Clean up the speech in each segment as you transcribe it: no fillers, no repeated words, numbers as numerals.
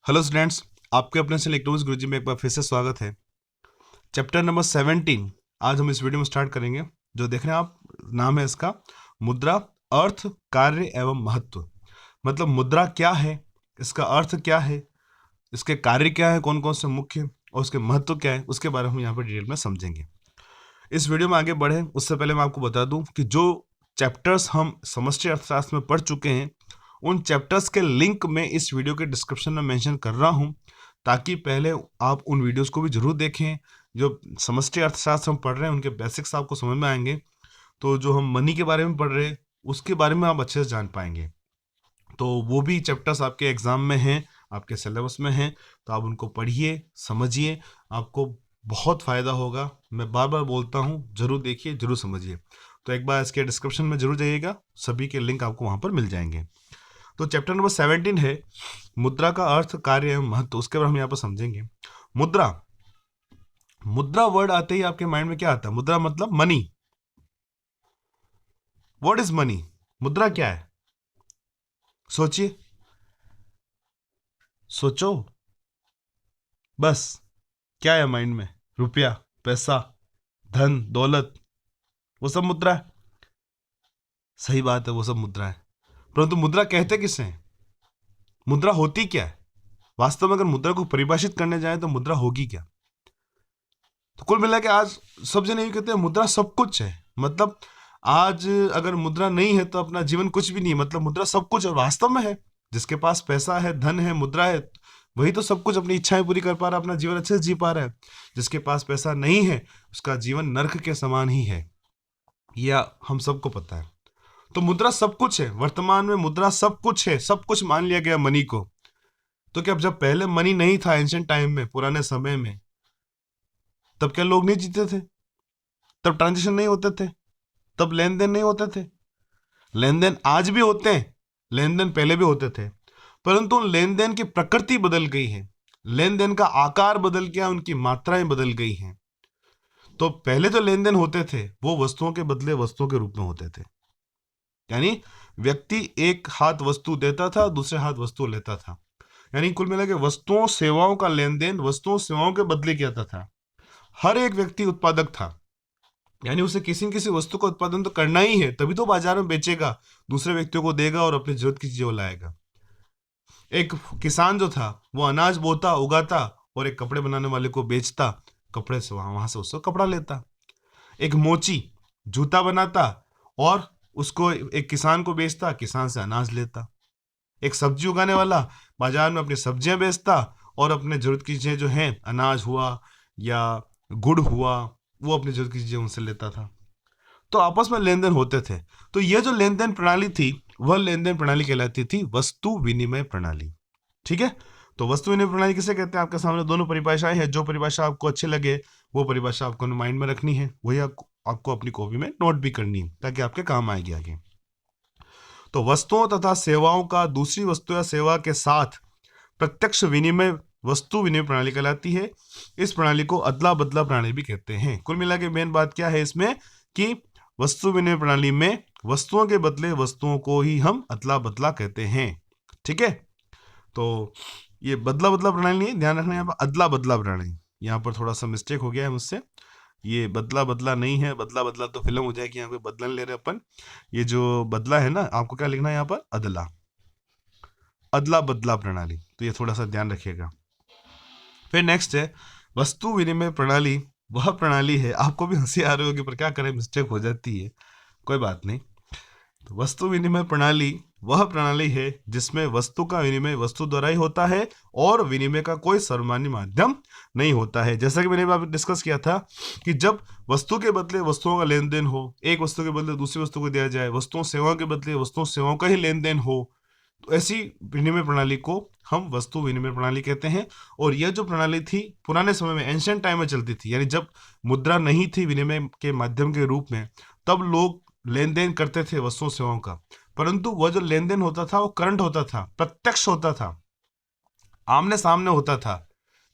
Hello students, आपके अपने से इलेक्ट्रॉनिक्स गुरुजी में एक बार फिर से स्वागत है। चैप्टर नंबर 17 आज हम इस वीडियो में स्टार्ट करेंगे। जो देख रहे हैं आप, नाम है इसका मुद्रा, अर्थ, कार्य एवं महत्व। मतलब मुद्रा क्या है, इसका अर्थ क्या है, इसके कार्य क्या है, कौन कौन से मुख्य, और उसके महत्व क्या है, उसके बारे में हम यहाँ पर डिटेल में समझेंगे। इस वीडियो में आगे बढ़े उससे पहले मैं आपको बता दूं कि जो चैप्टर्स हम समष्टि अर्थशास्त्र में पढ़ चुके हैं उन चैप्टर्स के लिंक मैं इस वीडियो के डिस्क्रिप्शन में मेंशन कर रहा हूं, ताकि पहले आप उन वीडियोस को भी जरूर देखें। जो समष्टि अर्थशास्त्र हम पढ़ रहे हैं उनके बेसिक्स आपको समझ में आएंगे, तो जो हम मनी के बारे में पढ़ रहे हैं उसके बारे में आप अच्छे से जान पाएंगे। तो वो भी चैप्टर्स आपके एग्जाम में हैं, आपके सिलेबस में हैं, तो आप उनको पढ़िए, समझिए, आपको बहुत फ़ायदा होगा। मैं बार बार बोलता हूँ, जरूर देखिए, जरूर समझिए। तो एक बार इसके डिस्क्रिप्शन में जरूर जाइएगा, सभी के लिंक आपको वहाँ पर मिल जाएंगे। तो चैप्टर नंबर 17 है मुद्रा का अर्थ, कार्य एवं महत्व। उसके बाद हम यहाँ पर समझेंगे मुद्रा। मुद्रा वर्ड आते ही आपके माइंड में क्या आता है? मुद्रा मतलब मनी। What is money? मुद्रा क्या है? सोचिए, सोचो बस। क्या है माइंड में? रुपया, पैसा, धन, दौलत, वो सब मुद्रा है। सही बात है, वो सब मुद्रा है। परंतु मुद्रा कहते किसे हैं? मुद्रा होती क्या है? वास्तव में अगर मुद्रा को परिभाषित करने जाए तो मुद्रा होगी क्या? तो कुल मिला के आज सब जने ये कहते हैं मुद्रा सब कुछ है। मतलब आज अगर मुद्रा नहीं है तो अपना जीवन कुछ भी नहीं है। मतलब मुद्रा सब कुछ और वास्तव में है। जिसके पास पैसा है, धन है, मुद्रा है, वही तो सब कुछ, अपनी इच्छाएं पूरी कर पा रहा है, अपना जीवन अच्छे से जी पा रहा है। जिसके पास पैसा नहीं है उसका जीवन नर्क के समान ही है, यह हम सबको पता है। तो मुद्रा सब कुछ है। वर्तमान में मुद्रा सब कुछ है, सब कुछ मान लिया गया मनी को। तो क्या जब पहले मनी नहीं था, एंशिएंट टाइम में, पुराने समय में, तब क्या लोग नहीं जीते थे? तब ट्रांजेक्शन नहीं होते थे? तब लेन देन नहीं होते थे? लेन देन आज भी होते हैं, लेन देन पहले भी होते थे, परंतु लेन देन की प्रकृति बदल गई है। लेन देन का आकार बदल गया, उनकी मात्राएं बदल गई हैं। तो पहले जो लेन देन होते थे वो वस्तुओं के बदले वस्तुओं के रूप में होते थे। यानी व्यक्ति एक हाथ वस्तु देता था, दूसरे हाथ वस्तु लेता था। यानी कुल मिला के वस्तुओं सेवाओं का लेन देन वस्तुओं सेवाओं के बदले किया था। हर एक व्यक्ति उत्पादक था। यानी उसे किसी न किसी वस्तु का उत्पादन तो करना ही है, तभी तो बाजार में बेचेगा, दूसरे व्यक्तियों को देगा और अपनी जरूरत की चीजें वो लाएगा। एक किसान जो था वो अनाज बोता, उगाता और एक कपड़े बनाने वाले को बेचता, कपड़े से वहां से उसको कपड़ा लेता। एक मोची जूता बनाता और उसको एक किसान को बेचता, किसान से अनाज लेता। एक सब्जी उगाने वाला बाजार में अपनी सब्जियां बेचता और अपने जरूरत की चीजें जो हैं, अनाज हुआ या गुड़ हुआ, वो अपनी जरूरत की चीजें उनसे लेता था। तो आपस में लेन देन होते थे। तो यह जो लेन देन प्रणाली थी वह लेन देन प्रणाली कहलाती थी वस्तु विनिमय प्रणाली। ठीक है। तो वस्तु विनिमय प्रणाली किसे कहते हैं? आपके सामने दोनों परिभाषाएं हैं। जो परिभाषा आपको अच्छी लगे वो परिभाषा आपको माइंड में रखनी है, वही आपको अपनी कॉपी में नोट भी करनी है ताकि आपके काम आएगी आगे। तो वस्तुओं तथा सेवाओं का दूसरी वस्तु या सेवा के साथ प्रत्यक्ष विनिमय वस्तु विनिमय प्रणाली कहलाती है। इस प्रणाली को अदला बदला प्रणाली भी कहते हैं। कुल मिला के मेन बात क्या है इसमें कि वस्तु विनिमय प्रणाली में वस्तुओं के बदले वस्तुओं को ही हम अदला बदला कहते हैं। ठीक है। तो ये बदला बदला प्रणाली नहीं, ध्यान रखना, यहाँ पर अदला बदला प्रणाली। यहाँ पर थोड़ा सा मिस्टेक हो गया है मुझसे, ये बदला बदला नहीं है। बदला बदला तो फिल्म हो जाएगी, यहाँ पे बदला ले रहे अपन। ये जो बदला है ना, आपको क्या लिखना है यहाँ पर? अदला, अदला बदला प्रणाली। तो ये थोड़ा सा ध्यान रखिएगा। फिर नेक्स्ट है वस्तु विनिमय प्रणाली। वह प्रणाली है, आपको भी हंसी आ रही होगी पर क्या करें, मिस्टेक हो जाती है, कोई बात नहीं। तो वस्तु विनिमय प्रणाली वह प्रणाली है जिसमें वस्तु का विनिमय वस्तु द्वारा ही होता है और विनिमय का कोई सर्वमान्य माध्यम नहीं होता है। जैसा कि मैंने डिस्कस किया था कि जब वस्तु के बदले वस्तुओं का लेन देन हो, एक वस्तु के बदले दूसरी वस्तु को दिया जाए, वस्तुओं सेवाओं के बदले वस्तुओं सेवाओं का ही लेन देन हो, तो ऐसी विनिमय प्रणाली को हम वस्तु विनिमय प्रणाली कहते हैं। और यह जो प्रणाली थी पुराने समय में, एंशिएंट टाइम में चलती थी, यानी जब मुद्रा नहीं थी विनिमय के माध्यम के रूप में, तब लोग लेन देन करते थे वस्तुओं सेवाओं का। परंतु वह जो लेन देन होता था वो करंट होता था, प्रत्यक्ष होता था, आमने सामने होता था।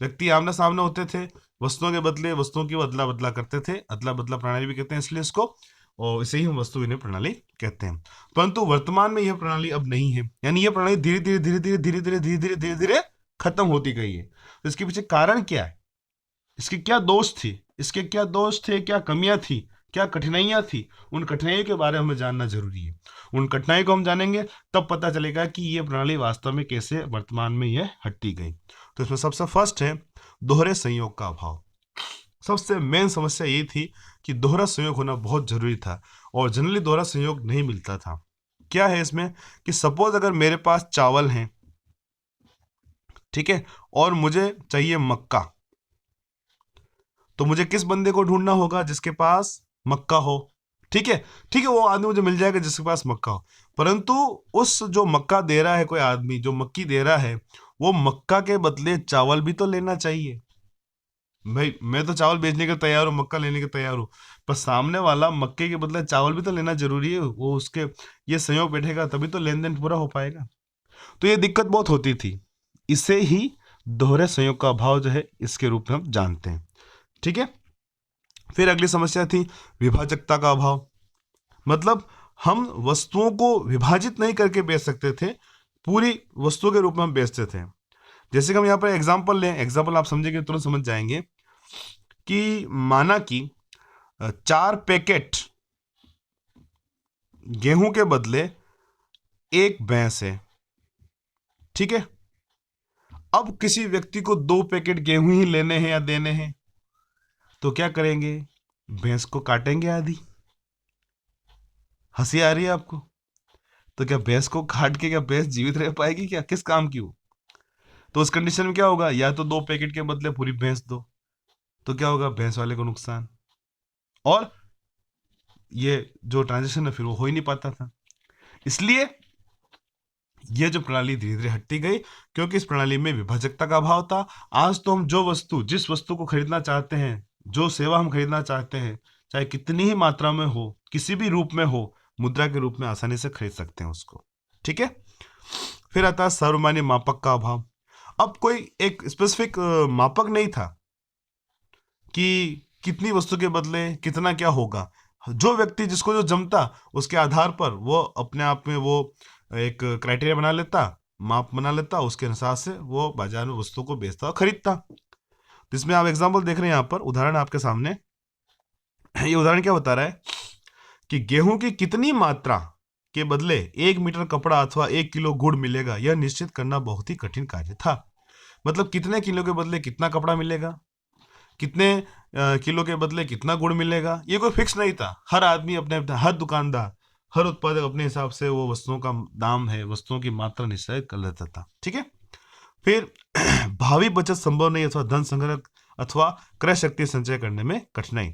व्यक्ति आमने सामने होते थे, वस्तुओं के बदले वस्तुओं की अदला बदला करते थे। अदला बदला प्रणाली भी कहते हैं इसलिए इसको, और इसे ही हम वस्तु विनिमय प्रणाली कहते हैं। परंतु वर्तमान में यह प्रणाली अब नहीं है। यानी यह प्रणाली धीरे धीरे धीरे धीरे धीरे धीरे धीरे धीरे धीरे धीरे खत्म होती गई है। तो इसके पीछे कारण क्या है, इसके क्या दोष थी, इसके क्या दोष थे, क्या कमियां थी, क्या कठिनाइयां थी, उन कठिनाइयों के बारे में हमें जानना जरूरी है। उन कठिनाइयों को हम जानेंगे तब पता चलेगा कि ये प्रणाली वास्तव में कैसे वर्तमान में यह हटती गई। तो इसमें सबसे फर्स्ट है दोहरे संयोग का अभाव। सबसे मेन समस्या ये थी कि दोहरा संयोग होना बहुत जरूरी था और जनरली दोहरा संयोग नहीं मिलता था। क्या है इसमें कि सपोज अगर मेरे पास चावल है, ठीक है, और मुझे चाहिए मक्का, तो मुझे किस बंदे को ढूंढना होगा जिसके पास मक्का हो। ठीक है, ठीक है, वो आदमी मुझे मिल जाएगा जिसके पास मक्का हो, परंतु उस जो मक्का दे रहा है, कोई आदमी जो मक्की दे रहा है, वो मक्का के बदले चावल भी तो लेना चाहिए। भाई मैं तो चावल बेचने के तैयार हूँ, मक्का लेने के तैयार हूँ, पर सामने वाला मक्के के बदले चावल भी तो लेना जरूरी है। वो उसके ये संयोग बैठेगा तभी तो लेन देन पूरा हो पाएगा। तो ये दिक्कत बहुत होती थी। इसे ही दोहरे संयोग का अभाव जो है इसके रूप में हम जानते हैं। ठीक है, फिर अगली समस्या थी विभाजकता का अभाव। मतलब हम वस्तुओं को विभाजित नहीं करके बेच सकते थे, पूरी वस्तुओं के रूप में हम बेचते थे। जैसे कि हम यहाँ पर एग्जाम्पल लें, एग्जाम्पल आप समझेंगे तुरंत समझ जाएंगे कि माना कि 4 पैकेट गेहूं के बदले 1 भैंस है। ठीक है, अब किसी व्यक्ति को 2 पैकेट गेहूं ही लेने हैं या देने हैं, तो क्या करेंगे, भैंस को काटेंगे आधी। हंसी आ रही है आपको? तो क्या भैंस को काट के क्या भैंस जीवित रह पाएगी क्या, किस काम की वो? तो उस कंडीशन में क्या होगा, या तो 2 पैकेट के बदले पूरी भैंस दो, तो क्या होगा, भैंस वाले को नुकसान, और ये जो ट्रांजेक्शन है फिर वो हो ही नहीं पाता था। इसलिए ये जो प्रणाली धीरे धीरे हटती गई, क्योंकि इस प्रणाली में विभाजकता का अभाव था। आज तो हम जो वस्तु, जिस वस्तु को खरीदना चाहते हैं, जो सेवा हम खरीदना चाहते हैं, चाहे कितनी ही मात्रा में हो, किसी भी रूप में हो, मुद्रा के रूप में आसानी से खरीद सकते हैं उसको। ठीक है, फिर आता है सर्वमान्य मापक का अभाव। अब कोई एक स्पेसिफिक मापक नहीं था कि कितनी वस्तु के बदले कितना क्या होगा। जो व्यक्ति जिसको जो जमता उसके आधार पर वो अपने आप में वो एक क्राइटेरिया बना लेता, माप बना लेता, उसके अनुसार से वो बाजार में वस्तुओं को बेचता और खरीदता। जिसमें आप एग्जाम्पल देख रहे हैं, यहाँ पर उदाहरण आपके सामने। ये उदाहरण क्या बता रहा है कि गेहूं की कितनी मात्रा के बदले 1 मीटर कपड़ा अथवा 1 किलो गुड़ मिलेगा, यह निश्चित करना बहुत ही कठिन कार्य था। मतलब कितने किलो के बदले कितना कपड़ा मिलेगा, कितने किलो के बदले कितना गुड़ मिलेगा, ये कोई फिक्स नहीं था। हर आदमी अपने हर दुकानदार, हर उत्पादक अपने हिसाब से वो वस्तुओं का दाम है, वस्तुओं की मात्रा निश्चित कर लेता था। ठीक है, फिर भावी बचत संभव नहीं अथवा धन संग्रह अथवा क्रय शक्ति संचय करने में कठिनाई।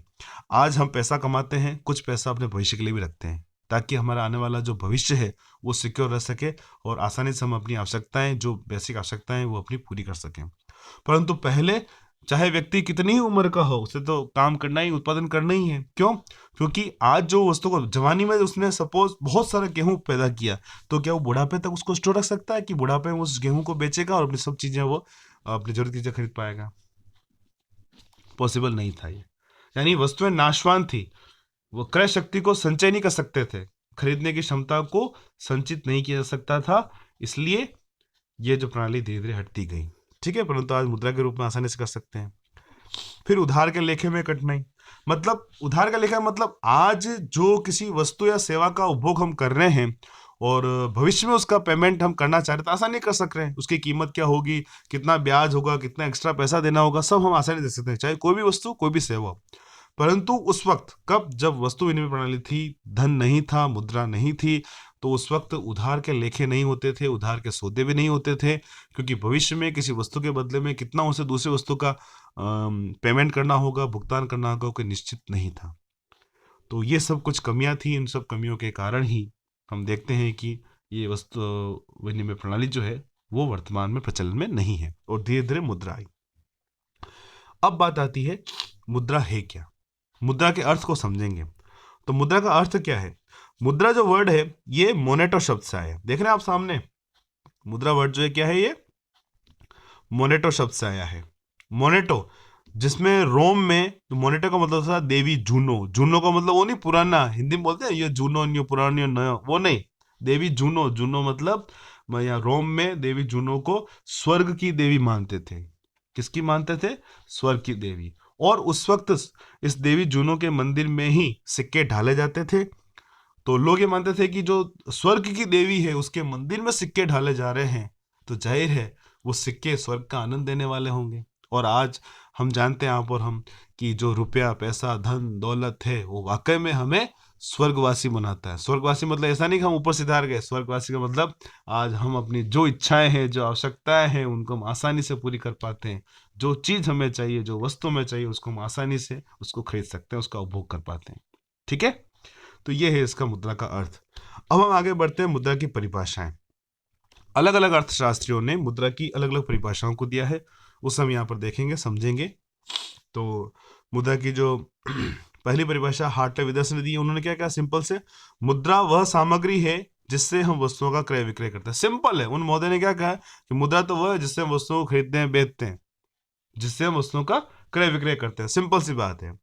आज हम पैसा कमाते हैं, कुछ पैसा अपने भविष्य के लिए भी रखते हैं, ताकि हमारा आने वाला जो भविष्य है वो सिक्योर रह सके और आसानी से हम अपनी आवश्यकताएं, जो बेसिक आवश्यकताएं, वो अपनी पूरी कर सकें। परंतु पहले चाहे व्यक्ति कितनी ही उम्र का हो, उसे तो काम करना ही, उत्पादन करना ही है। क्यों? क्योंकि आज जो वस्तु को जवानी में उसने सपोज बहुत सारा गेहूं पैदा किया, तो क्या वो बुढ़ापे तक उसको स्टोर रख सकता है कि बुढ़ापे में उस गेहूं को बेचेगा और अपनी सब चीजें, वो अपनी जरूरत की चीजें खरीद पाएगा? पॉसिबल नहीं था ये। यानी वस्तुएं नाशवान थी, वो क्रय शक्ति को संचय नहीं कर सकते थे, खरीदने की क्षमता को संचित नहीं किया जा सकता था। इसलिए ये जो प्रणाली धीरे धीरे हटती गई। ठीक है, परंतु आज मुद्रा के रूप में आसानी से कर सकते हैं। फिर उधार के लेखे में कठिनाई। मतलब उधार का लेखा मतलब आज जो किसी वस्तु या सेवा का उपभोग हम कर रहे हैं और भविष्य में उसका पेमेंट हम करना चाह रहे हैं, तो आसानी कर सक रहे हैं। उसकी कीमत क्या होगी, कितना ब्याज होगा, कितना एक्स्ट्रा पैसा देना होगा, सब हम आसानी दे सकते हैं, चाहे कोई भी वस्तु, कोई भी सेवा। परंतु उस वक्त, कब, जब वस्तु विनिमय प्रणाली थी, धन नहीं था, मुद्रा नहीं थी, तो उस वक्त उधार के लेखे नहीं होते थे, उधार के सौदे भी नहीं होते थे, क्योंकि भविष्य में किसी वस्तु के बदले में कितना उसे दूसरी वस्तु का पेमेंट करना होगा, भुगतान करना होगा, कोई निश्चित नहीं था। तो ये सब कुछ कमियां थी। इन सब कमियों के कारण ही हम देखते हैं कि ये वस्तु विनिमय प्रणाली जो है वो वर्तमान में प्रचलन में नहीं है और धीरे धीरे मुद्रा आई। अब बात आती है मुद्रा है क्या। मुद्रा के अर्थ को समझेंगे तो मुद्रा का अर्थ क्या है। मुद्रा जो वर्ड है ये मोनेटो शब्द से आया है। देख रहे हैं आप सामने, मुद्रा वर्ड जो है क्या है, ये मोनेटो शब्द से आया है। मोनेटो, जिसमें रोम में, तो मोनेटो का मतलब था देवी जूनो। जूनो का मतलब वो नहीं पुराना, हिंदी में बोलते हैं ये जूनो न्यू, पुरानी नयो, वो नहीं, देवी जूनो। जूनो मतलब या रोम में देवी जूनो को स्वर्ग की देवी मानते थे। किसकी मानते थे? स्वर्ग की देवी। और उस वक्त इस देवी जूनो के मंदिर में ही सिक्के ढाले जाते थे। तो लोग ये मानते थे कि जो स्वर्ग की देवी है उसके मंदिर में सिक्के ढाले जा रहे हैं, तो जाहिर है वो सिक्के स्वर्ग का आनंद देने वाले होंगे। और आज हम जानते हैं आप और हम कि जो रुपया, पैसा, धन दौलत है वो वाकई में हमें स्वर्गवासी बनाता है। स्वर्गवासी मतलब ऐसा नहीं कि हम ऊपर सिधार गए। स्वर्गवासी का मतलब आज हम अपनी जो इच्छाएं हैं, जो आवश्यकताएं हैं, उनको हम आसानी से पूरी कर पाते हैं। जो चीज़ हमें चाहिए, जो वस्तु हमें चाहिए, उसको हम आसानी से उसको खरीद सकते हैं, उसका उपभोग कर पाते हैं। ठीक है, तो ये है इसका मुद्रा का अर्थ। अब हम आगे बढ़ते हैं मुद्रा की परिभाषाएं। अलग अलग अर्थशास्त्रियों ने मुद्रा की अलग अलग परिभाषाओं को दिया है, उस हम यहाँ पर देखेंगे, समझेंगे। तो मुद्रा की जो पहली परिभाषा हार्टले विदर्स ने दी है, उन्होंने क्या कहा? सिंपल से, मुद्रा वह सामग्री है जिससे हम वस्तुओं का क्रय विक्रय करते हैं। सिंपल है। उन महोदय ने क्या कहा कि मुद्रा तो वह है जिससे हम वस्तुओं को खरीदते हैं, बेचते हैं, जिससे हम वस्तुओं का क्रय विक्रय करते हैं। सिंपल सी बात है।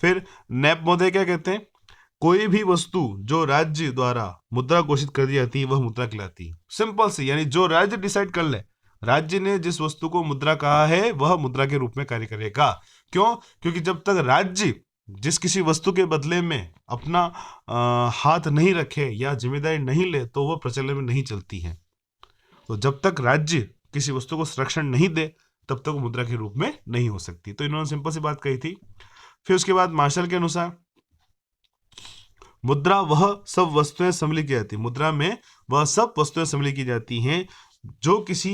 फिर नैप महोदय क्या कहते हैं? कोई भी वस्तु जो राज्य द्वारा मुद्रा घोषित कर दी जाती है वह मुद्रा कहलाती है। सिंपल सी, यानी जो राज्य डिसाइड कर ले, राज्य ने जिस वस्तु को मुद्रा कहा है वह मुद्रा के रूप में कार्य करेगा। क्यों? क्योंकि जब तक राज्य जिस किसी वस्तु के बदले में अपना हाथ नहीं रखे या जिम्मेदारी नहीं ले तो वह प्रचलन में नहीं चलती है। तो जब तक राज्य किसी वस्तु को संरक्षण नहीं दे तब तक वो मुद्रा के रूप में नहीं हो सकती। तो इन्होंने सिंपल सी बात कही थी। फिर उसके बाद मार्शल के अनुसार मुद्रा वह सब वस्तुएं सम्मिलित की जाती है। मुद्रा में वह सब वस्तुएं सम्मिलित की जाती हैं जो किसी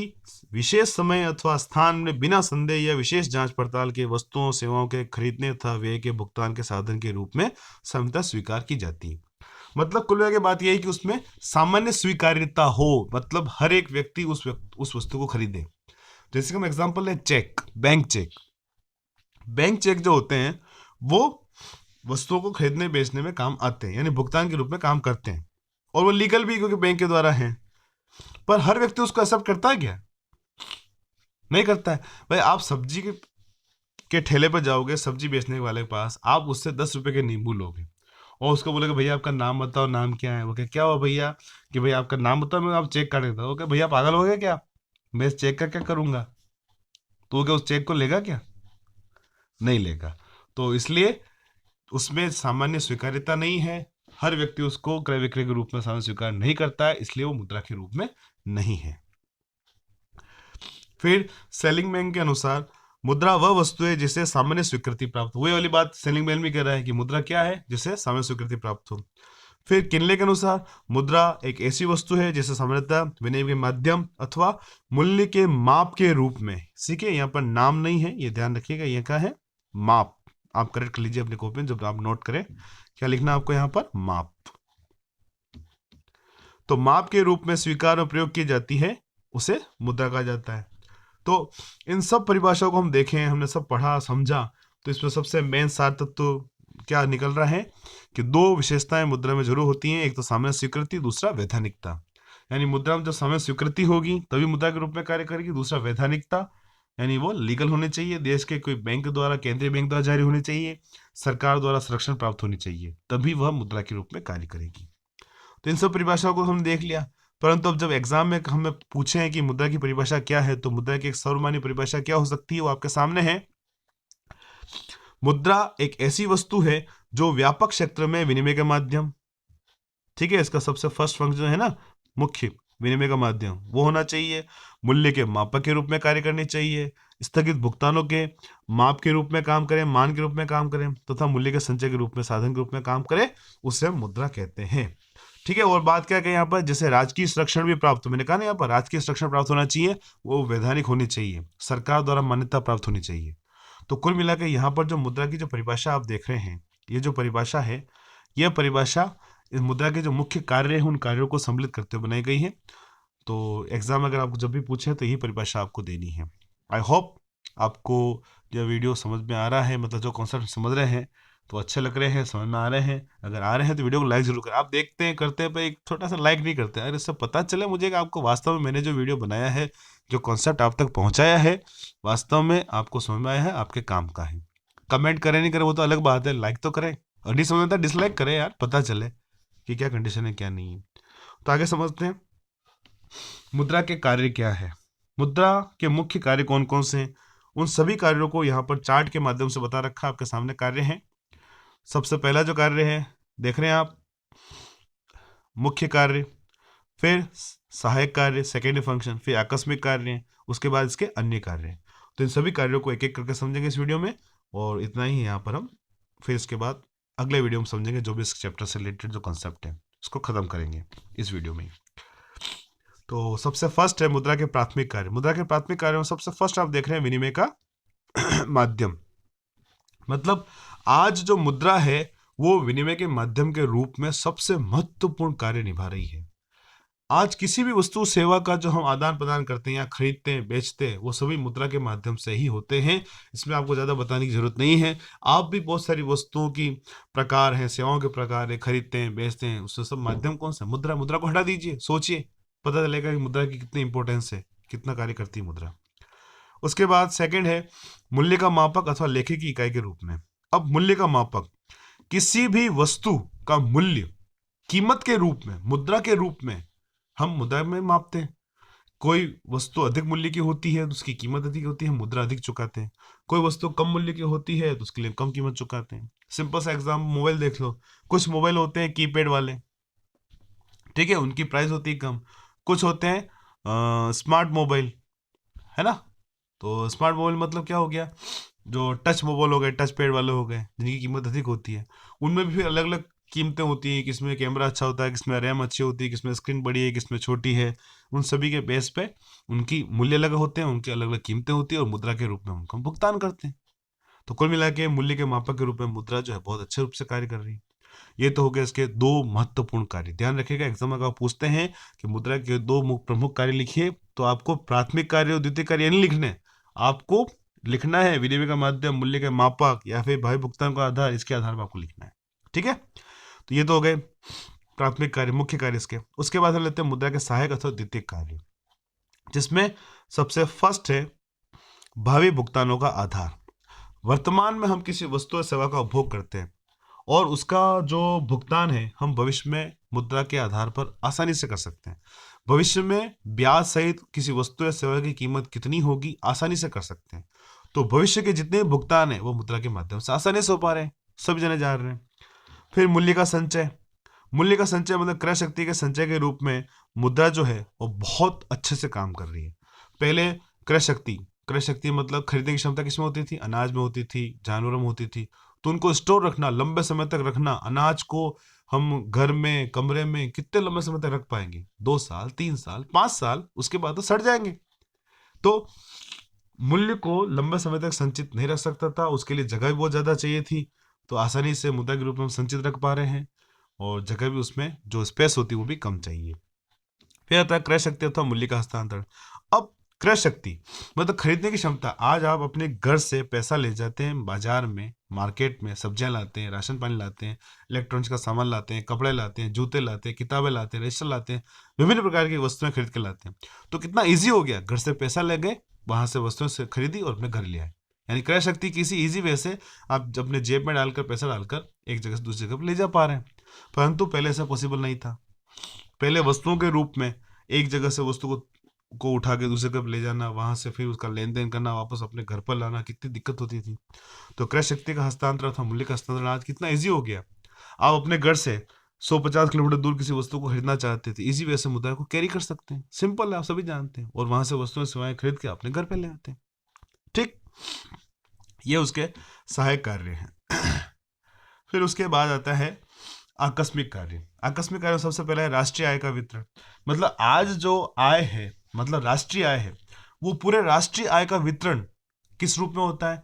विशेष समय अथवा स्थान में बिना संदेह या विशेष जांच पड़ताल के वस्तुओं सेवाओं के खरीदने तथा व्यय के भुगतान के साधन के रूप में सामान्यतः स्वीकार की जाती है। मतलब कुल मिला के बात यह है कि उसमें सामान्य स्वीकार्यता हो, मतलब हर एक व्यक्ति उस वस्तु को खरीदे। जैसे कि हम एग्जांपल है cheque, bank cheque. Bank cheque जो होते हैं वो वस्तुओं को खरीदने बेचने में काम आते हैं, यानी भुगतान के रूप में काम करते हैं, और वो लीगल भी क्योंकि बैंक के द्वारा है। पर हर व्यक्ति उसको एक्सेप्ट करता है क्या? नहीं करता है। भाई आप सब्जी के ठेले पर जाओगे, सब्जी बेचने वाले के पास, आप उससे 10 रुपए के नींबू लोगे और उसको बोलोगे भैया आपका नाम बताओ, नाम क्या है? वो क्या हुआ भैया कि भैया आपका नाम बताओ, मैं आप चेक काट देता हूँ। ओके भैया पागल हो गए क्या? मैं इस चेक का क्या करूंगा? तो क्या उस चेक को लेगा क्या? नहीं लेगा। तो इसलिए उसमें सामान्य स्वीकार्यता नहीं है, हर व्यक्ति उसको क्रय विक्रय के रूप में सामान्य स्वीकार नहीं करता है, इसलिए वो मुद्रा के रूप में नहीं है। फिर सेलिंगमैन के अनुसार मुद्रा वह वस्तु है जिसे सामान्य स्वीकृति प्राप्त हो। वही वाली बात सेलिंगमैन भी कह रहा है कि मुद्रा क्या है? जिसे सामान्य स्वीकृति प्राप्त हो। फिर किनले के अनुसार मुद्रा एक ऐसी वस्तु है जिसे सामान्यतः विनिमय के माध्यम अथवा मूल्य के माप के रूप में, ठीक है, यहाँ पर नाम नहीं है, ये ध्यान रखिएगा, ये क्या है? माप। आप करेक्ट कर लीजिए अपने कॉपी में जब आप नोट करें, क्या लिखना आपको यहाँ पर? माप। तो माप के रूप में स्वीकार और प्रयोग की जाती है, उसे मुद्रा कहा जाता है। तो इन सब परिभाषाओं को हम देखें, हमने सब पढ़ा समझा, तो इसमें सबसे मेन सार तत्व तो क्या निकल रहा है कि दो विशेषताएं मुद्रा में जरूर होती हैं, एक तो सामान्य स्वीकृति, दूसरा वैधानिकता। यानी मुद्रा में जब सामान्य स्वीकृति होगी तभी मुद्रा के रूप में कार्य करेगी। दूसरा वैधानिकता, यानी वो लीगल होने चाहिए, देश के कोई बैंक द्वारा, केंद्रीय बैंक द्वारा जारी होनी चाहिए, सरकार द्वारा संरक्षण प्राप्त होनी चाहिए, तभी वह मुद्रा के रूप में कार्य करेगी। तो इन सब परिभाषाओं को हमने देख लिया, परंतु अब जब एग्जाम में हमें पूछे हैं कि मुद्रा की परिभाषा क्या है, तो मुद्रा की एक सर्वमान्य परिभाषा क्या हो सकती है, वो आपके सामने है। मुद्रा एक ऐसी वस्तु है जो व्यापक क्षेत्र में विनिमय का माध्यम, ठीक है, इसका सबसे फर्स्ट फंक्शन है ना, मुख्य विनिमय का माध्यम, वो होना चाहिए। मूल्य के मापक के रूप में कार्य करनी चाहिए, स्थगित भुगतानों के माप के रूप में काम करें, मान के रूप में काम करें, तथा मूल्य के संचय के रूप में, साधन के रूप में काम करे, उसे हम मुद्रा कहते हैं। ठीक है। और बात क्या है यहाँ पर, जैसे राजकीय संरक्षण भी प्राप्त हो, मैंने कहा ना यहाँ पर राजकीय संरक्षण प्राप्त होना चाहिए, वो वैधानिक होनी चाहिए, सरकार द्वारा मान्यता प्राप्त होनी चाहिए। तो कुल मिलाकर यहाँ पर जो मुद्रा की जो परिभाषा आप देख रहे हैं, ये जो परिभाषा है, यह परिभाषा इस मुद्रा के जो मुख्य कार्य हैं उन कार्यों को सम्मिलित करते हुए बनाई गई है। तो एग्जाम अगर आपको जब भी पूछे तो यही परिभाषा आपको देनी है। आई होप आपको यह वीडियो समझ में आ रहा है, मतलब जो कॉन्सेप्ट समझ रहे हैं तो अच्छे लग रहे हैं, समझ में आ रहे हैं। अगर आ रहे हैं तो वीडियो को लाइक जरूर करें। आप देखते हैं करते हैं पर एक छोटा सा लाइक नहीं करते हैं। अगर इससे पता चले मुझे कि आपको वास्तव में मैंने जो वीडियो बनाया है, जो कॉन्सेप्ट आप तक पहुंचाया है, वास्तव में आपको समझ में आया है, आपके काम का है। कमेंट करें नहीं करें वो तो अलग बात है, लाइक तो करें, और नहीं समझ में आता डिसलाइक करें यार, पता चले कि क्या कंडीशन है क्या नहीं है। तो आगे समझते हैं। मुद्रा के कार्य क्या है, मुद्रा के मुख्य कार्य कौन कौन से हैं, उन सभी कार्यों को यहाँ पर चार्ट के माध्यम से बता रखा है, आपके सामने कार्य हैं। सबसे पहला जो कार्य है देख रहे हैं आप, मुख्य कार्य, फिर सहायक कार्य सेकेंडरी फंक्शन, फिर आकस्मिक कार्य, उसके बाद इसके अन्य कार्य। तो इन सभी कार्यों को एक एक करके समझेंगे इस वीडियो में, और इतना ही यहाँ पर हम फिर इसके बाद अगले वीडियो में समझेंगे जो भी इस चैप्टर से रिलेटेड जो कंसेप्ट है उसको खत्म करेंगे इस वीडियो में। तो सबसे फर्स्ट है मुद्रा के प्राथमिक कार्य। मुद्रा के प्राथमिक कार्यों में सबसे फर्स्ट आप देख रहे हैं विनिमय का माध्यम। मतलब आज जो मुद्रा है वो विनिमय के माध्यम के रूप में सबसे महत्वपूर्ण कार्य निभा रही है। आज किसी भी वस्तु सेवा का जो हम आदान प्रदान करते हैं या खरीदते हैं बेचते हैं वो सभी मुद्रा के माध्यम से ही होते हैं। इसमें आपको ज़्यादा बताने की जरूरत नहीं है। आप भी बहुत सारी वस्तुओं की प्रकार हैं, सेवाओं के प्रकार है, खरीदते हैं बेचते हैं, उससे सब माध्यम कौन सा, मुद्रा। मुद्रा को हटा दीजिए, सोचिए, पता चलेगा कि मुद्रा की कितनी इंपॉर्टेंस है, कितना कार्य करती है मुद्रा। उसके बाद सेकंड है मूल्य का मापक अथवा लेखे की इकाई के रूप में। अब मूल्य का मापक, किसी भी वस्तु का मूल्य कीमत के रूप में, मुद्रा के रूप में हम मुद्रा में मापते हैं। कोई वस्तु अधिक मूल्य की होती है तो उसकी कीमत अधिक होती है, मुद्रा अधिक चुकाते हैं। कोई वस्तु कम मूल्य की होती है तो उसके लिए कम कीमत चुकाते हैं। सिंपल सा एग्जाम, मोबाइल देख लो। कुछ मोबाइल होते हैं कीपैड वाले, ठीक है, उनकी प्राइस होती है कम। कुछ होते हैं स्मार्ट मोबाइल, है ना। तो स्मार्ट मोबाइल मतलब क्या हो गया, जो टच मोबाइल हो गए, टच पैड वाले हो गए, जिनकी कीमत अधिक होती है। उनमें भी फिर अलग अलग कीमतें होती हैं, किसमें कैमरा अच्छा होता है, किसमें रैम अच्छी होती है, किसमें स्क्रीन बड़ी है, किसमें छोटी है। उन सभी के बेस पे उनकी मूल्य अलग होते हैं, उनकी अलग अलग कीमतें होती है और मुद्रा के रूप में उनको हम भुगतान करते हैं। तो कुल मिला के मूल्य के मापक के रूप में मुद्रा जो है बहुत अच्छे रूप से कार्य कर रही है। ये तो हो गया इसके दो महत्वपूर्ण कार्य। ध्यान रखिएगा, एग्जाम में अगर पूछते हैं कि मुद्रा के दो प्रमुख कार्य लिखिए, तो आपको प्राथमिक कार्य और द्वितीय कार्य नहीं लिखने, आपको लिखना है विनिमय का माध्यम, मूल्य के मापक या फिर भावी भुगतान का आधार, इसके आधार पर आपको लिखना है। ठीक है, तो ये तो हो गए प्राथमिक कार्य, मुख्य कार्य इसके। उसके बाद हम लेते हैं मुद्रा के सहायक अथवा द्वितीय कार्य, जिसमें सबसे फर्स्ट है भावी भुगतानों का आधार। वर्तमान में हम किसी वस्तु या सेवा का उपभोग करते हैं और उसका जो भुगतान है हम भविष्य में मुद्रा के आधार पर आसानी से कर सकते हैं। भविष्य में ब्याज सहित किसी वस्तु या सेवा की कीमत कितनी होगी आसानी से कर सकते हैं। तो भविष्य के जितने भुगतान है वो मुद्रा के माध्यम से आसानी से हो पा रहे हैं, सभी जने जा रहे हैं। फिर मूल्य का संचय। मूल्य का संचय मतलब क्रय शक्ति के संचय के रूप में मुद्रा जो है वो बहुत अच्छे से काम कर रही है। पहले क्रय शक्ति, क्रय शक्ति मतलब खरीदने की क्षमता किसमें होती थी, अनाज में होती थी, जानवरों में होती थी। तो उनको स्टोर रखना, लंबे समय तक रखना, अनाज को हम घर में कमरे में कितने लंबे समय तक रख पाएंगे, 2 साल 3 साल 5 साल, उसके बाद तो सड़ जाएंगे। तो मूल्य को लंबे समय तक संचित नहीं रख सकता था, उसके लिए जगह भी बहुत ज्यादा चाहिए थी। तो आसानी से मुद्रा के रूप में हम संचित रख पा रहे हैं और जगह भी उसमें जो स्पेस होती है वो भी कम चाहिए। फिर आता है क्रय शक्ति अथवा मूल्य का हस्तांतरण। अब क्रय शक्ति मतलब खरीदने की क्षमता। आज आप अपने घर से पैसा ले जाते हैं बाजार में, मार्केट में सब्जियां लाते हैं, राशन पानी लाते हैं, इलेक्ट्रॉनिक्स का सामान लाते हैं, कपड़े लाते हैं, जूते लाते हैं, किताबें लाते हैं, रजिस्टर लाते हैं, विभिन्न प्रकार की वस्तुएं खरीद के लाते हैं। तो कितना ईजी हो गया, घर से पैसा ले गए, वहां से वस्तुएं से खरीदी और अपने घर ले आए। यानी क्रय शक्ति किसी ईजी वे से आप अपने जेब में डालकर पैसा डालकर एक जगह से दूसरी जगह पर ले जा पा रहे हैं। परंतु पहले ऐसा पॉसिबल नहीं था। पहले वस्तुओं के रूप में एक जगह से वस्तु को उठा के दूसरे जगह ले जाना, वहां से फिर उसका लेन देन करना, वापस अपने घर पर लाना, कितनी दिक्कत होती थी। तो क्रय शक्ति का हस्तांतरण था, मूल्य का हस्तांतरण आज कितना इजी हो गया। आप अपने घर से 150 किलोमीटर दूर किसी वस्तु को खरीदना चाहते थे, इजी वे से मुद्रा को कैरी कर सकते हैं, सिंपल है, आप सभी जानते हैं, और वहां से वस्तुएं सेवाएं खरीद के अपने घर पे ले आते हैं। ठीक, ये उसके सहायक कार्य हैं। फिर उसके बाद आता है आकस्मिक कार्य। आकस्मिक कार्य सबसे पहला है राष्ट्रीय आय का वितरण। मतलब आज जो आय है, मतलब राष्ट्रीय आय है, वो पूरे राष्ट्रीय आय का वितरण किस रूप में होता है,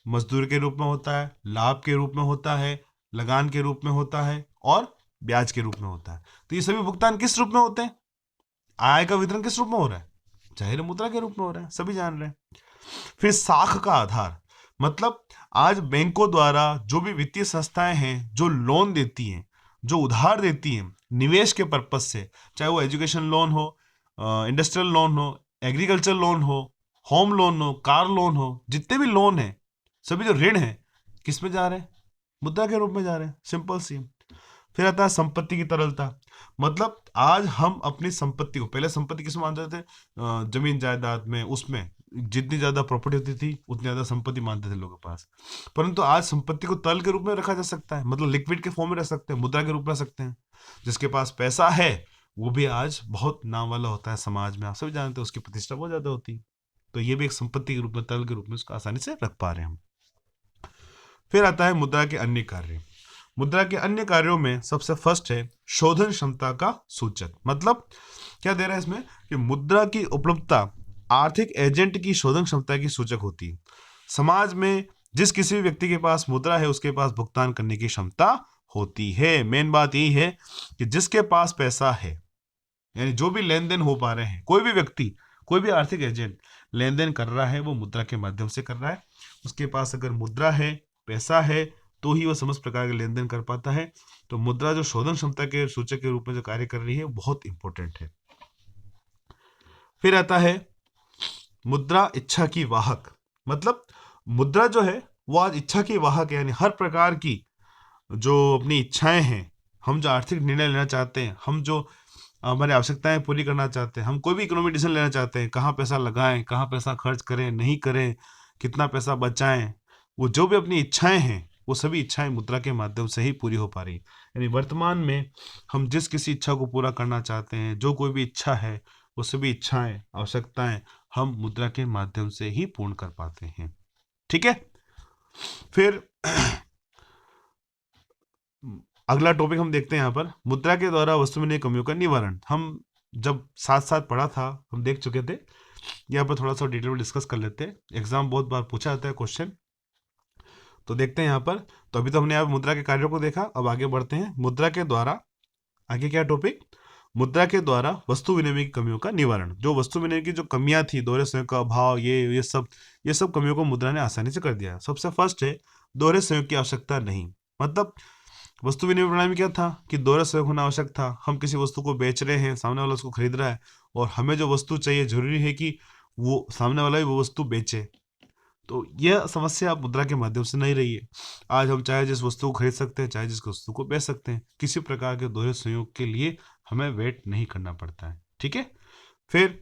मजदूर के रूप में होता है, लाभ के रूप में होता है, लगान के रूप में होता है और ब्याज के रूप में होता है। तो ये सभी भुगतान किस रूप में होते हैं, आय का वितरण किस रूप में हो रहा है, जाहिर मुद्रा के रूप में हो रहा है, सभी जान रहे हैं। फिर साख का आधार, मतलब आज बैंकों द्वारा जो भी वित्तीय संस्थाएं हैं जो लोन देती हैं, जो उधार देती हैं निवेश के पर्पज से, चाहे वो एजुकेशन लोन हो, इंडस्ट्रियल लोन हो, एग्रीकल्चर लोन हो, होम लोन हो, कार लोन हो, जितने भी लोन हैं, सभी जो ऋण हैं किस में जा रहे हैं, मुद्रा के रूप में जा रहे हैं, सिंपल सी। फिर आता है संपत्ति की तरलता, मतलब आज हम अपनी संपत्ति को, पहले संपत्ति किसमें मानते थे, जमीन जायदाद में, उसमें जितनी ज्यादा प्रॉपर्टी होती थी उतनी ज्यादा संपत्ति मानते थे लोगों के पास। परंतु आज संपत्ति को तरल के रूप में रखा जा सकता है, मतलब लिक्विड के फॉर्म में रख सकते हैं, मुद्रा के रूप में रख सकते हैं। जिसके पास पैसा है वो भी आज बहुत नाम वाला होता है समाज में, आप सभी जानते हैं, उसकी प्रतिष्ठा बहुत ज्यादा होती है। तो ये भी एक संपत्ति के रूप में, तरल के रूप में उसको आसानी से रख पा रहे हैं हम। फिर आता है मुद्रा के अन्य कार्य। मुद्रा के अन्य कार्यों में सबसे फर्स्ट है शोधन क्षमता का सूचक, मतलब क्या दे रहा है इसमें कि मुद्रा की उपलब्धता आर्थिक एजेंट की शोधन क्षमता की सूचक होती है। समाज में जिस किसी भी व्यक्ति के पास मुद्रा है उसके पास भुगतान करने की क्षमता होती है। मेन बात यही है कि जिसके पास पैसा है, यानी जो भी लेन देन हो पा रहे हैं, कोई भी व्यक्ति, कोई भी आर्थिक एजेंट लेन देन कर रहा है वो मुद्रा के माध्यम से कर रहा है। उसके पास अगर मुद्रा है, पैसा है, तो ही वह समस्त प्रकार के लेन देन कर पाता है। तो मुद्रा जो शोधन क्षमता के सूचक के रूप में जो कार्य कर रही है बहुत इंपॉर्टेंट है। फिर आता है मुद्रा इच्छा की वाहक, मतलब मुद्रा जो है वो आज इच्छा की वाहक है, यानी हर प्रकार की जो अपनी इच्छाएं हैं, हम जो आर्थिक निर्णय लेना चाहते हैं, हम जो हमारी आवश्यकताएं पूरी करना चाहते हैं, हम कोई भी इकोनॉमिक डिसीजन लेना चाहते हैं, कहाँ पैसा लगाएं, कहाँ पैसा खर्च करें, नहीं करें, कितना पैसा बचाएं, वो जो भी अपनी इच्छाएं हैं वो सभी इच्छाएं मुद्रा के माध्यम से ही पूरी हो पा रही। यानी वर्तमान में हम जिस किसी इच्छा को पूरा करना चाहते हैं, जो कोई भी इच्छा है, वो सभी इच्छाएं, आवश्यकताएं हम मुद्रा के माध्यम से ही पूर्ण कर पाते हैं। ठीक है। फिर अगला टॉपिक हम देखते हैं यहाँ पर, मुद्रा के द्वारा वस्तु में कमियों का निवारण। हम जब साथ साथ पढ़ा था हम देख चुके थे, यहाँ पर थोड़ा सा डिटेल में डिस्कस कर लेते हैं। एग्जाम बहुत बार पूछा जाता है क्वेश्चन, तो देखते हैं यहाँ पर। तो अभी तो हमने यहाँ मुद्रा के कार्यों को देखा, अब आगे बढ़ते हैं। मुद्रा के द्वारा आगे क्या टॉपिक, मुद्रा के द्वारा वस्तु विनिमय की कमियों का निवारण। जो वस्तु विनिमय की जो कमियां थी, दोहरे संयोग का अभाव, ये सब कमियों को मुद्रा ने आसानी से कर दिया। सबसे फर्स्ट है दोहरे संयोग की आवश्यकता नहीं, मतलब वस्तु विनिमय प्रणाली में क्या था कि दोहरा सहयोग होना आवश्यक था। हम किसी वस्तु को बेच रहे हैं, सामने वाला उसको खरीद रहा है, और हमें जो वस्तु चाहिए जरूरी है कि वो सामने वाला भी वो वस्तु बेचे। तो यह समस्या अब मुद्रा के माध्यम से नहीं रही है। आज हम चाहे जिस वस्तु को खरीद सकते हैं, चाहे जिस वस्तु को बेच सकते हैं। किसी प्रकार के दोहरे संयोग के लिए हमें वेट नहीं करना पड़ता है। ठीक है। फिर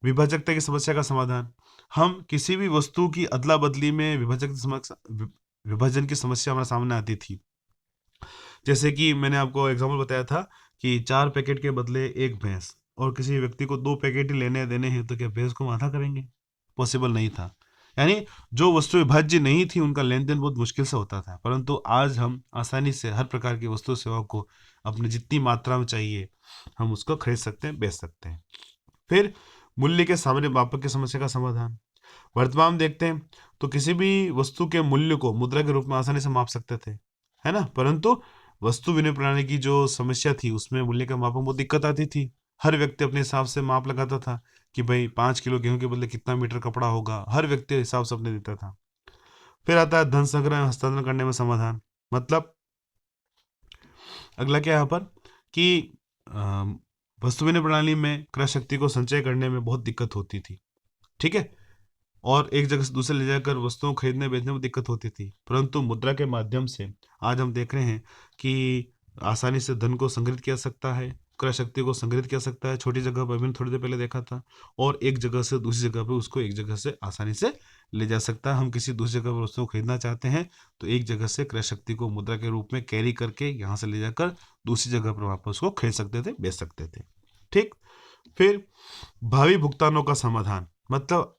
विभाजकता की समस्या का समाधान। हम किसी भी वस्तु की अदला बदली में विभाजन की समस्या हमारे सामने आती थी। जैसे कि मैंने आपको एग्जाम्पल बताया था कि 4 पैकेट के बदले 1 भैंस, और किसी व्यक्ति को 2 पैकेट ही लेने देने हैं, तो क्या भैंस को आधा करेंगे? पॉसिबल नहीं था। यानी जो वस्तु विभाज्य नहीं थी उनका लेन देन बहुत मुश्किल से होता था। परंतु आज हम आसानी से हर प्रकार की वस्तु सेवा को अपने जितनी मात्रा में चाहिए हम उसको खरीद सकते हैं, बेच सकते हैं। फिर मूल्य के सामान्य मापक की समस्या का समाधान। वर्तमान में देखते हैं तो किसी भी वस्तु के मूल्य को मुद्रा के रूप में आसानी से माप सकते थे, है ना। परंतु वस्तु विनिमय प्रणाली की जो समस्या थी उसमें मूल्य का मापन बहुत दिक्कत आती थी। हर व्यक्ति अपने हिसाब से माप लगाता था कि भाई 5 किलो गेहूं के बदले कितना मीटर कपड़ा होगा, हर व्यक्ति हिसाब से अपने देता था। फिर आता है धन संग्रह हस्तांतरण करने में समाधान। मतलब अगला क्या यहाँ पर कि वस्तु विनिमय प्रणाली में क्रय शक्ति को संचय करने में बहुत दिक्कत होती थी। ठीक है। और एक जगह से दूसरे ले जाकर वस्तुओं खरीदने बेचने में दिक्कत होती थी। परंतु मुद्रा के माध्यम से आज हम देख रहे हैं कि आसानी से धन को संग्रहित किया सकता है, क्रय शक्ति को संग्रहित किया सकता है छोटी जगह पर। मैंने थोड़ी देर पहले देखा था, और एक जगह से दूसरी जगह पर उसको एक जगह से आसानी से ले जा सकता है। हम किसी दूसरी जगह पर वस्तुओं को खरीदना चाहते हैं तो एक जगह से क्रय शक्ति को मुद्रा के रूप में कैरी करके यहाँ से ले जाकर दूसरी जगह पर वहाँ पर उसको खरीद सकते थे, बेच सकते थे। ठीक। फिर भावी भुगतानों का समाधान। मतलब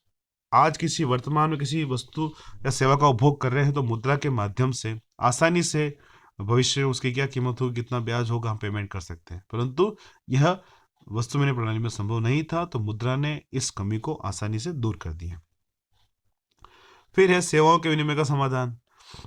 आज किसी वर्तमान में किसी वस्तु या सेवा का उपभोग कर रहे हैं तो मुद्रा के माध्यम से आसानी से भविष्य में उसकी क्या कीमत होगी, कितना ब्याज होगा, हम पेमेंट कर सकते हैं। परंतु यह वस्तु विनिमय प्रणाली में संभव नहीं था, तो मुद्रा ने इस कमी को आसानी से दूर कर दिया। फिर है सेवाओं के विनिमय का समाधान।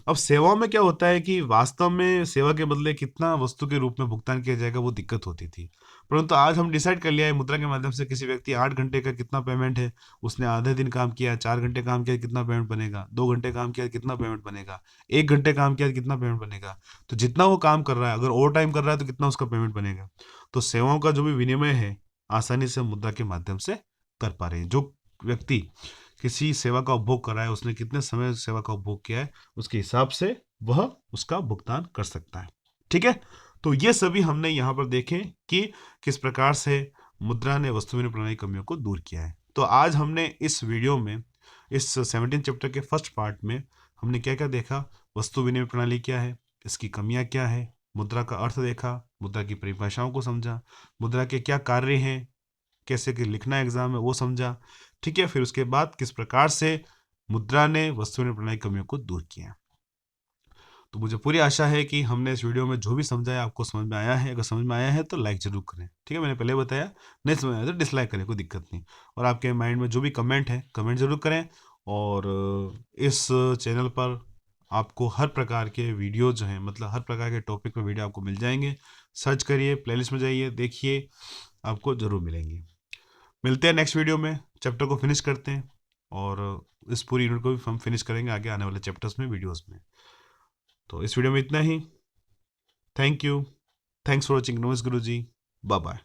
अब सेवाओं में क्या होता है कि वास्तव में सेवा के बदले कितना वस्तु के रूप में भुगतान किया जाएगा वो दिक्कत होती थी। परंतु आज हम डिसाइड कर लिया है मुद्रा के माध्यम से, किसी व्यक्ति 8 घंटे का कितना पेमेंट है, उसने आधे दिन काम किया, 4 घंटे काम किया कितना पेमेंट बनेगा, 2 घंटे काम किया कितना पेमेंट बनेगा, 1 घंटे काम किया कितना पेमेंट बनेगा। तो जितना वो काम कर रहा है, अगर ओवर टाइम कर रहा है तो कितना उसका पेमेंट बनेगा। तो सेवाओं का जो भी विनिमय है आसानी से मुद्रा के माध्यम से कर पा रहे हैं। जो व्यक्ति किसी सेवा का उपभोग कर रहा है, उसने कितने समय सेवा का उपभोग किया है, उसके हिसाब से वह उसका भुगतान कर सकता है। ठीक है। तो ये सभी हमने यहाँ पर देखे कि किस प्रकार से मुद्रा ने वस्तु विनिमय प्रणाली की कमियों को दूर किया है। तो आज हमने इस वीडियो में, इस 17 चैप्टर के फर्स्ट पार्ट में हमने क्या क्या देखा, वस्तु विनिमय प्रणाली क्या है, इसकी कमियां क्या है, मुद्रा का अर्थ देखा, मुद्रा की परिभाषाओं को समझा, मुद्रा के क्या कार्य हैं, कैसे कि लिखना एग्जाम में वो समझा। ठीक है, फिर उसके बाद किस प्रकार से मुद्रा ने वस्तु विनिमय प्रणाली की कमियों को दूर किया। तो मुझे पूरी आशा है कि हमने इस वीडियो में जो भी समझाया आपको समझ में आया है। अगर समझ में आया है तो लाइक जरूर करें। ठीक है, मैंने पहले बताया, नहीं समझ में आया तो डिसलाइक करें, कोई दिक्कत नहीं। और आपके माइंड में जो भी कमेंट है, कमेंट जरूर करें। और इस चैनल पर आपको हर प्रकार के वीडियो जो हैं, मतलब हर प्रकार के टॉपिक पर वीडियो आपको मिल जाएंगे। सर्च करिए, प्लेलिस्ट में जाइए, देखिए, आपको जरूर मिलेंगी। मिलते हैं नेक्स्ट वीडियो में, चैप्टर को फिनिश करते हैं और इस पूरी यूनिट को भी हम फिनिश करेंगे आगे आने वाले चैप्टर्स में, वीडियोस में। तो इस वीडियो में इतना ही। Thank you, thanks for watching नोइस गुरुजी, बाय बाय।